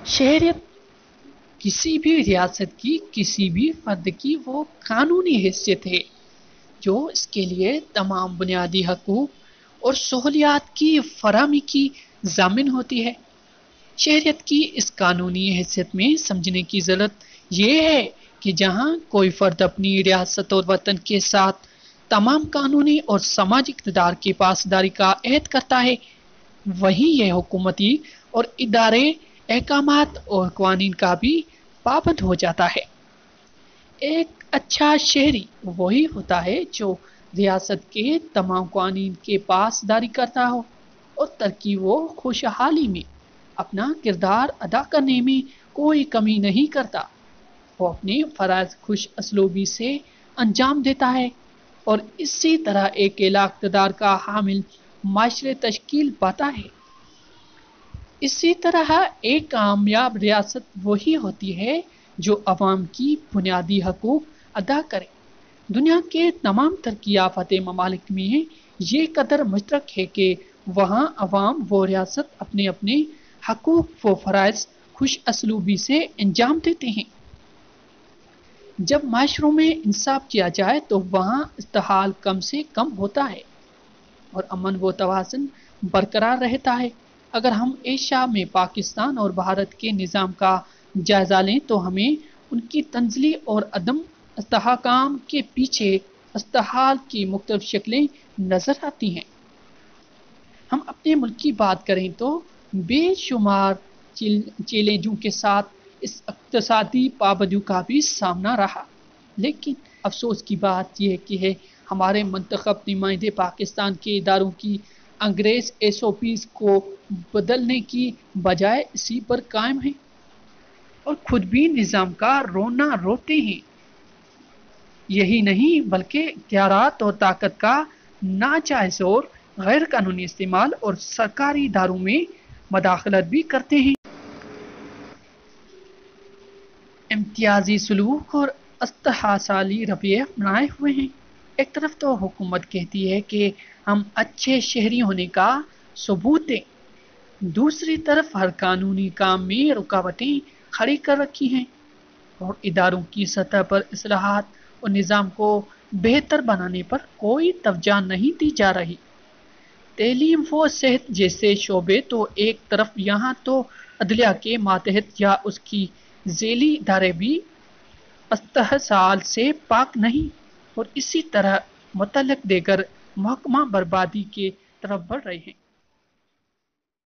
شہریت کسی بھی ریاست کی کسی بھی فرد کی وہ قانونی حیثیت ہے جو اس کے لیے تمام بنیادی حقوق اور سہولیات کی فراہمی کی ضامن ہوتی ہے۔ شہریت کی اس قانونی حیثیت میں سمجھنے کی ضرورت یہ ہے کہ جہاں کوئی فرد اپنی ریاست اور وطن کے ساتھ تمام قانونی اور سماجی اقتدار کی پاسداری کا عہد کرتا ہے، وہیں یہ حکومتی اور ادارے احکامات اور قوانین کا بھی پابند ہو جاتا ہے۔ ایک اچھا شہری وہی ہوتا ہے جو ریاست کے تمام قوانین کے پاسداری کرتا ہو اور ترقی و خوشحالی میں اپنا کردار ادا کرنے میں کوئی کمی نہیں کرتا۔ وہ اپنے فرائض خوش اسلوبی سے انجام دیتا ہے اور اسی طرح ایک اعلیٰ اقتدار کا حامل معاشرے تشکیل پاتا ہے۔ اسی طرح ایک کامیاب ریاست وہی ہوتی ہے جو عوام کی بنیادی حقوق ادا کرے۔ دنیا کے تمام ترقی یافتہ ممالک میں یہ قدر مشترک ہے کہ وہاں عوام و ریاست اپنے اپنے حقوق و فرائض خوش اسلوبی سے انجام دیتے ہیں۔ جب معاشروں میں انصاف کیا جائے تو وہاں استحال کم سے کم ہوتا ہے اور امن و توازن برقرار رہتا ہے۔ اگر ہم ایشیا میں پاکستان اور بھارت کے نظام کا جائزہ لیں تو ہمیں ان کی تنزلی اور عدم استحکام کے پیچھے استحال کی مختلف شکلیں نظر آتی ہیں۔ ہم اپنے ملک کی بات کریں تو بے شمار چیلنجوں کے ساتھ اس اقتصادی پابندیوں کا بھی سامنا رہا، لیکن افسوس کی بات یہ ہے ہمارے منتخب نمائندے پاکستان کے اداروں کی انگریز ایس او پیز کو بدلنے کی بجائے اسی پر قائم ہیں اور خود بھی نظام کا رونا روتے ہیں۔ یہی نہیں بلکہ اختیارات اور طاقت کا ناجائز اور غیر قانونی استعمال اور سرکاری اداروں میں مداخلت بھی کرتے ہیں۔ امتیازی سلوک اور استحصالی رویے اپنائے ہوئے ہیں۔ ایک طرف تو حکومت کہتی ہے کہ ہم اچھے شہری ہونے کا ثبوت دیں، دوسری طرف ہر قانونی کام میں رکاوٹیں کھڑی کر رکھی ہیں اور اداروں کی سطح پر اصلاحات اور نظام کو بہتر بنانے پر کوئی توجہ نہیں دی جا رہی۔ تعلیم و صحت جیسے شعبے تو ایک طرف، یہاں تو عدلیہ کے ماتحت یا اس کی ذیلی ادارے بھی استحصال سے پاک نہیں، اور اسی طرح متعلق دیگر محکمہ بربادی کی طرف بڑھ رہے ہیں۔